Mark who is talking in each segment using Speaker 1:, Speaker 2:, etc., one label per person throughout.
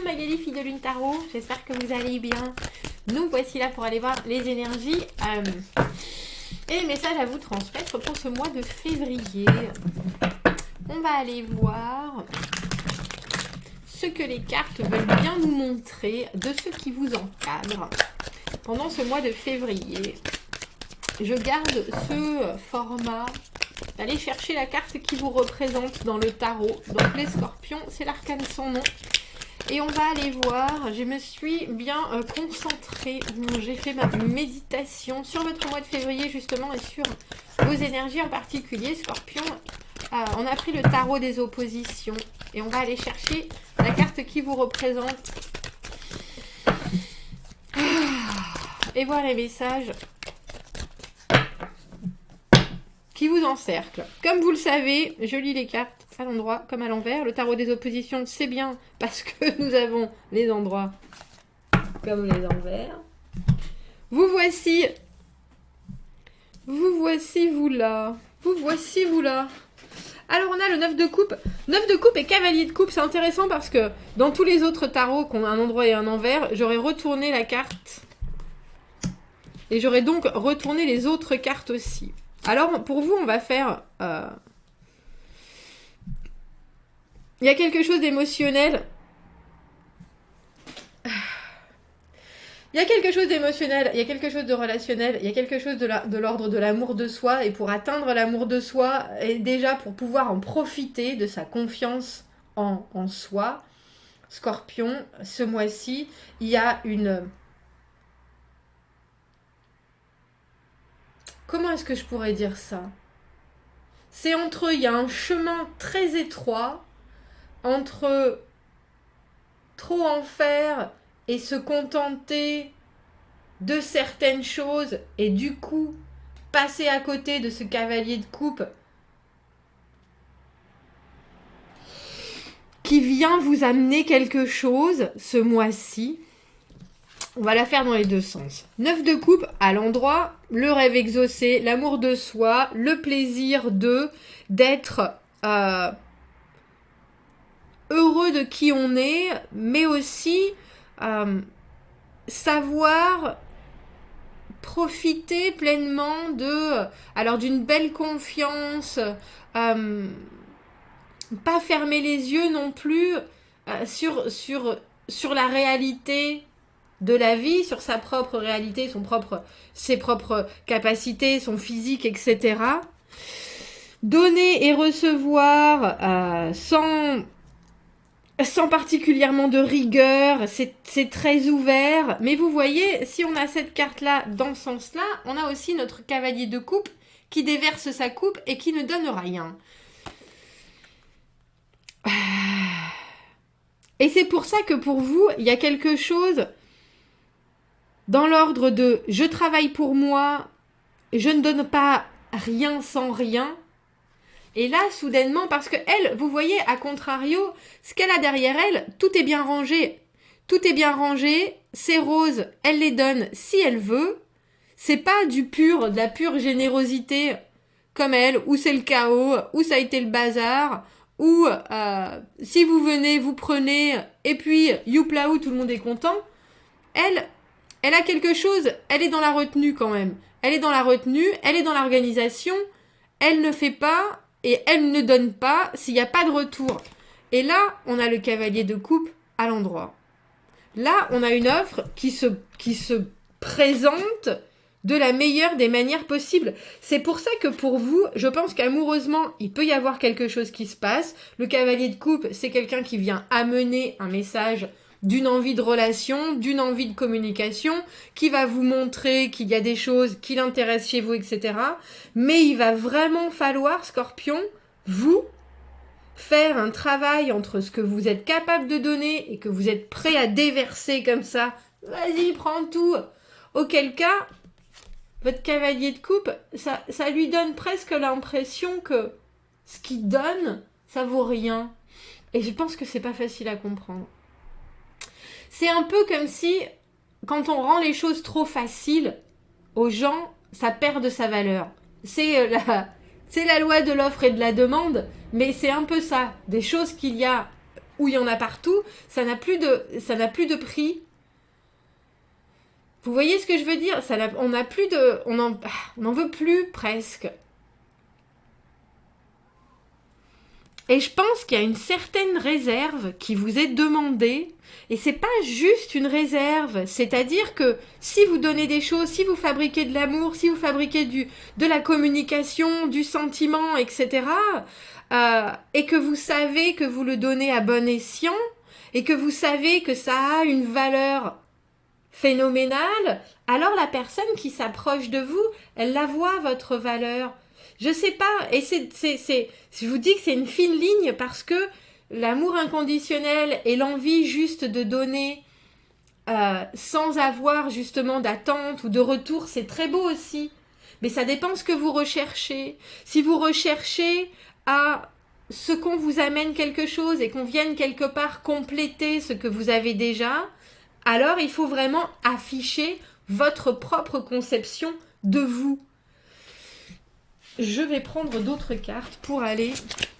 Speaker 1: Magali, fille de Lune Tarot, j'espère que vous allez bien. Nous voici là pour aller voir les énergies et les messages à vous transmettre pour ce mois de février. On va aller voir ce que les cartes veulent bien nous montrer de ce qui vous encadre pendant ce mois de février. Je garde ce format d'aller chercher la carte qui vous représente dans le tarot. Donc les scorpions, c'est l'arcane sans nom. Et on va aller voir, je me suis bien concentrée, j'ai fait ma méditation sur votre mois de février justement et sur vos énergies en particulier, scorpion. On a pris le tarot des oppositions et on va aller chercher la carte qui vous représente. Et voir les messages qui vous encerclent. Comme vous le savez, je lis les cartes à l'endroit comme à l'envers. Le tarot des oppositions, c'est bien parce que nous avons les endroits comme les envers. Vous voici. Vous voici, vous là. Vous voici, vous là. Alors, on a le 9 de coupe. 9 de coupe et cavalier de coupe, c'est intéressant parce que dans tous les autres tarots qui ont un endroit et un envers, j'aurais retourné la carte. Et j'aurais donc retourné les autres cartes aussi. Alors, pour vous, on va faire... Il y a quelque chose d'émotionnel. Il y a quelque chose d'émotionnel, il y a quelque chose de relationnel, il y a quelque chose de l'ordre de l'amour de soi. Et pour atteindre l'amour de soi, et déjà pour pouvoir en profiter de sa confiance en soi, Scorpion, ce mois-ci, il y a une... Comment est-ce que je pourrais dire ça? C'est entre... Il y a un chemin très étroit entre trop en faire et se contenter de certaines choses et du coup passer à côté de ce cavalier de coupe qui vient vous amener quelque chose ce mois-ci. On va la faire dans les deux sens. 9 de coupe à l'endroit, le rêve exaucé, l'amour de soi, le plaisir d'être heureux de qui on est, mais aussi savoir profiter pleinement d'une belle confiance, pas fermer les yeux non plus sur la réalité de la vie, sur sa propre réalité, ses propres capacités, son physique, etc. Donner et recevoir sans particulièrement de rigueur, c'est très ouvert. Mais vous voyez, si on a cette carte-là dans ce sens-là, on a aussi notre cavalier de coupe qui déverse sa coupe et qui ne donne rien. Et c'est pour ça que pour vous, il y a quelque chose dans l'ordre de « je travaille pour moi, je ne donne pas rien sans rien ». Et là, soudainement, parce que elle, vous voyez, à contrario, ce qu'elle a derrière elle, tout est bien rangé. Tout est bien rangé, c'est rose, elle les donne si elle veut. C'est pas de la pure générosité comme elle, où c'est le chaos, où ça a été le bazar, où si vous venez, vous prenez, et puis youplaou, tout le monde est content. Elle a quelque chose, elle est dans la retenue quand même. Elle est dans la retenue, elle est dans l'organisation, elle ne fait pas... Et elle ne donne pas s'il n'y a pas de retour. Et là, on a le cavalier de coupe à l'endroit. Là, on a une offre qui se présente de la meilleure des manières possibles. C'est pour ça que pour vous, je pense qu'amoureusement, il peut y avoir quelque chose qui se passe. Le cavalier de coupe, c'est quelqu'un qui vient amener un message d'une envie de relation, d'une envie de communication, qui va vous montrer qu'il y a des choses qui l'intéressent chez vous, etc. Mais il va vraiment falloir, Scorpion, vous, faire un travail entre ce que vous êtes capable de donner et que vous êtes prêt à déverser comme ça. Vas-y, prends tout. Auquel cas, votre cavalier de coupe, ça lui donne presque l'impression que ce qu'il donne, ça vaut rien. Et je pense que c'est pas facile à comprendre. C'est un peu comme si, quand on rend les choses trop faciles aux gens, ça perd de sa valeur. C'est la loi de l'offre et de la demande, mais c'est un peu ça. Des choses qu'il y a où il y en a partout, ça n'a plus de prix. Vous voyez ce que je veux dire? On n'a plus de, on en veut plus presque. Et je pense qu'il y a une certaine réserve qui vous est demandée. Et c'est pas juste une réserve. C'est-à-dire que si vous donnez des choses, si vous fabriquez de l'amour, si vous fabriquez de la communication, du sentiment, etc., et que vous savez que vous le donnez à bon escient, et que vous savez que ça a une valeur phénoménale, alors la personne qui s'approche de vous, elle la voit, votre valeur. Je sais pas, et je vous dis que c'est une fine ligne parce que l'amour inconditionnel et l'envie juste de donner sans avoir justement d'attente ou de retour, c'est très beau aussi. Mais ça dépend ce que vous recherchez. Si vous recherchez à ce qu'on vous amène quelque chose et qu'on vienne quelque part compléter ce que vous avez déjà, alors il faut vraiment afficher votre propre conception de vous. Je vais prendre d'autres cartes pour aller...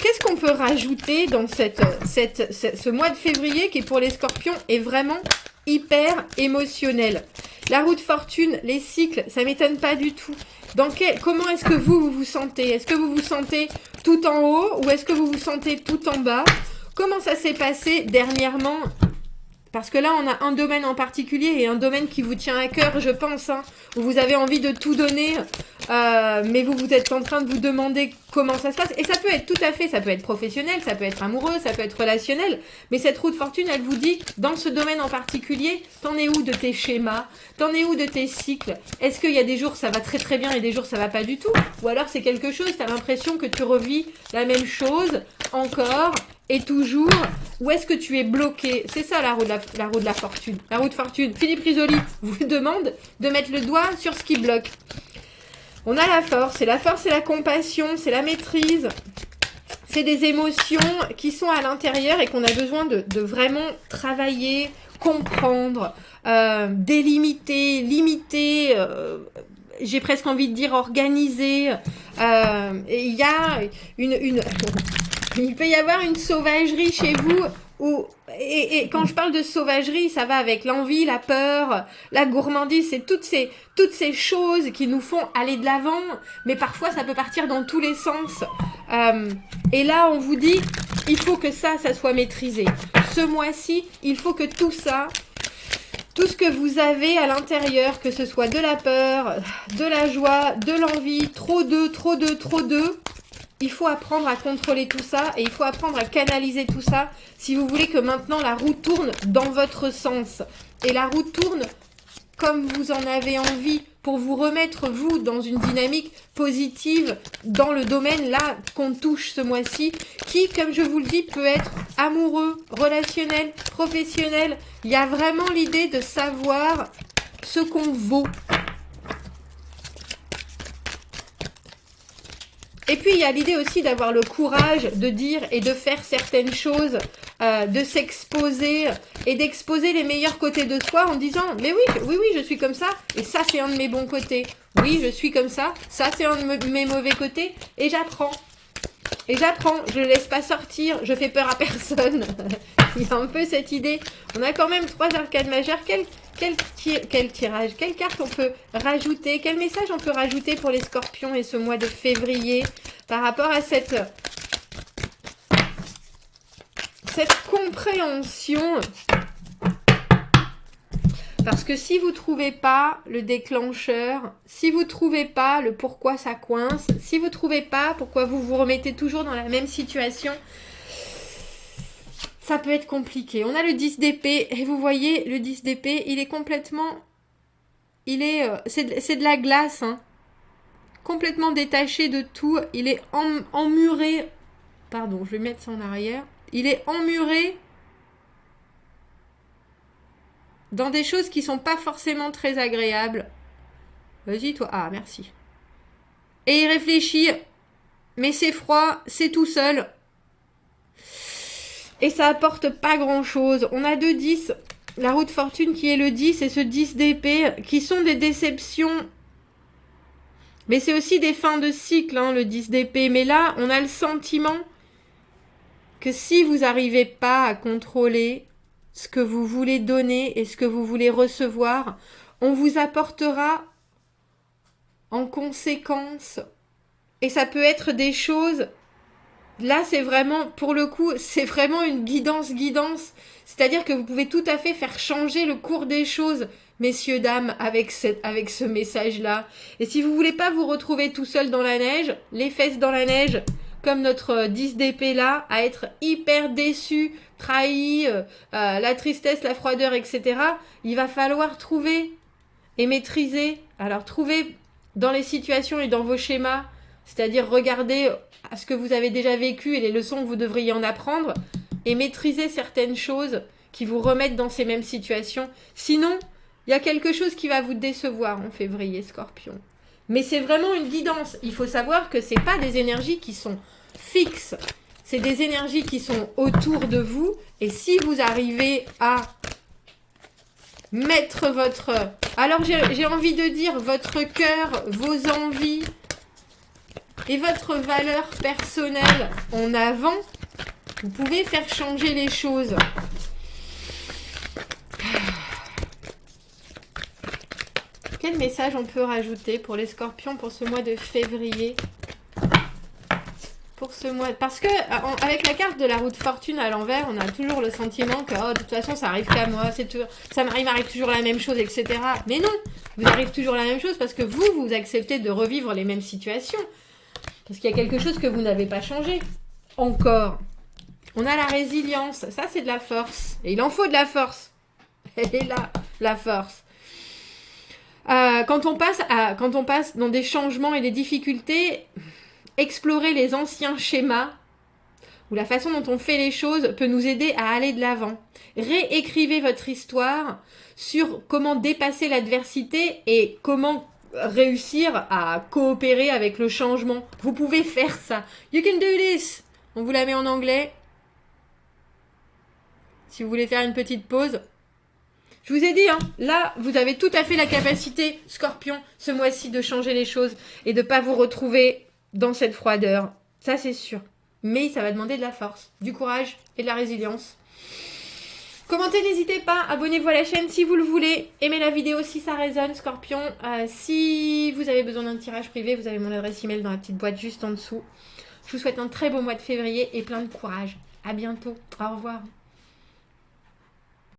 Speaker 1: Qu'est-ce qu'on peut rajouter dans ce mois de février qui pour les scorpions est vraiment hyper émotionnel? La roue de fortune, les cycles, ça m'étonne pas du tout. Comment est-ce que vous vous sentez? Est-ce que vous vous sentez tout en haut ou est-ce que vous vous sentez tout en bas? Comment ça s'est passé dernièrement? Parce que là, on a un domaine en particulier et un domaine qui vous tient à cœur, je pense, hein, où vous avez envie de tout donner, mais vous êtes en train de vous demander comment ça se passe. Et ça peut être tout à fait, ça peut être professionnel, ça peut être amoureux, ça peut être relationnel. Mais cette roue de fortune, elle vous dit, dans ce domaine en particulier, t'en es où de tes schémas? T'en es où de tes cycles? Est-ce qu'il y a des jours ça va très très bien et des jours ça va pas du tout? Ou alors c'est quelque chose, t'as l'impression que tu revis la même chose encore et toujours, où est-ce que tu es bloqué? C'est ça la roue de la fortune. La roue de fortune. Philippe Risoli vous demande de mettre le doigt sur ce qui bloque. On a la force, et la force c'est la compassion, c'est la maîtrise. C'est des émotions qui sont à l'intérieur et qu'on a besoin de vraiment travailler, comprendre, délimiter, limiter, j'ai presque envie de dire organiser. Et il y a il peut y avoir une sauvagerie chez vous et quand je parle de sauvagerie, ça va avec l'envie, la peur, la gourmandise, c'est toutes ces choses qui nous font aller de l'avant, mais parfois ça peut partir dans tous les sens. Et là, on vous dit, il faut que ça soit maîtrisé. Ce mois-ci, il faut que tout ça, tout ce que vous avez à l'intérieur, que ce soit de la peur, de la joie, de l'envie, trop d'eux, il faut apprendre à contrôler tout ça et il faut apprendre à canaliser tout ça si vous voulez que maintenant la roue tourne dans votre sens. Et la roue tourne comme vous en avez envie pour vous remettre, vous, dans une dynamique positive dans le domaine là qu'on touche ce mois-ci qui, comme je vous le dis, peut être amoureux, relationnel, professionnel. Il y a vraiment l'idée de savoir ce qu'on vaut. Et puis, il y a l'idée aussi d'avoir le courage de dire et de faire certaines choses, de s'exposer et d'exposer les meilleurs côtés de soi en disant « Mais oui, je suis comme ça et ça, c'est un de mes bons côtés. Oui, je suis comme ça c'est un de mes mauvais côtés et j'apprends. Et j'apprends, je ne laisse pas sortir, je fais peur à personne. » Il y a un peu cette idée. On a quand même 3 arcades majeures. Quel tirage, quelle carte on peut rajouter, quel message on peut rajouter pour les scorpions et ce mois de février par rapport à cette compréhension. Parce que si vous ne trouvez pas le déclencheur, si vous ne trouvez pas le pourquoi ça coince, si vous ne trouvez pas pourquoi vous vous remettez toujours dans la même situation, ça peut être compliqué. On a le 10 d'épée et vous voyez, le 10 d'épée, il est complètement... c'est de la glace, hein. Complètement détaché de tout. Il est emmuré... Pardon, je vais mettre ça en arrière. Il est emmuré dans des choses qui sont pas forcément très agréables. Vas-y, toi. Ah, merci. Et il réfléchit. Mais c'est froid, c'est tout seul. Et ça apporte pas grand-chose. On a 2 10. La roue de fortune qui est le 10 et ce 10 d'épée qui sont des déceptions. Mais c'est aussi des fins de cycle, hein, le 10 d'épée. Mais là, on a le sentiment que si vous n'arrivez pas à contrôler ce que vous voulez donner et ce que vous voulez recevoir, on vous apportera en conséquence. Et ça peut être des choses. Là, c'est vraiment, pour le coup, c'est vraiment une guidance. C'est-à-dire que vous pouvez tout à fait faire changer le cours des choses, messieurs, dames, avec ce message-là. Et si vous voulez pas vous retrouver tout seul dans la neige, les fesses dans la neige, comme notre 10 d'épée là, à être hyper déçu, trahi, la tristesse, la froideur, etc., il va falloir trouver et maîtriser. Alors, trouver dans les situations et dans vos schémas, c'est-à-dire regarder à ce que vous avez déjà vécu et les leçons que vous devriez en apprendre, et maîtriser certaines choses qui vous remettent dans ces mêmes situations. Sinon, il y a quelque chose qui va vous décevoir en février, Scorpion. Mais c'est vraiment une guidance. Il faut savoir que ce n'est pas des énergies qui sont fixes. C'est des énergies qui sont autour de vous. Et si vous arrivez à mettre votre... Alors j'ai envie de dire votre cœur, vos envies et votre valeur personnelle en avant, vous pouvez faire changer les choses. Quel message on peut rajouter pour les scorpions pour ce mois de février? Pour ce mois... Parce que avec la carte de la roue de fortune à l'envers, on a toujours le sentiment que oh, de toute façon ça arrive qu'à moi, ça m'arrive toujours la même chose, etc. Mais non, vous arrive toujours la même chose parce que vous acceptez de revivre les mêmes situations. Parce qu'il y a quelque chose que vous n'avez pas changé. Encore. On a la résilience. Ça, c'est de la force. Et il en faut de la force. Elle est là, la force. Quand on passe dans des changements et des difficultés, explorer les anciens schémas ou la façon dont on fait les choses peut nous aider à aller de l'avant. Réécrivez votre histoire sur comment dépasser l'adversité et comment réussir à coopérer avec le changement. Vous pouvez faire ça. You can do this. On vous la met en anglais. Si vous voulez faire une petite pause. Je vous ai dit, hein, là, vous avez tout à fait la capacité, Scorpion, ce mois-ci, de changer les choses et de ne pas vous retrouver dans cette froideur. Ça, c'est sûr. Mais ça va demander de la force, du courage et de la résilience. Commentez, n'hésitez pas, abonnez-vous à la chaîne si vous le voulez, aimez la vidéo si ça résonne, Scorpion. Si vous avez besoin d'un tirage privé, vous avez mon adresse email dans la petite boîte juste en dessous. Je vous souhaite un très beau mois de février et plein de courage. À bientôt, au revoir.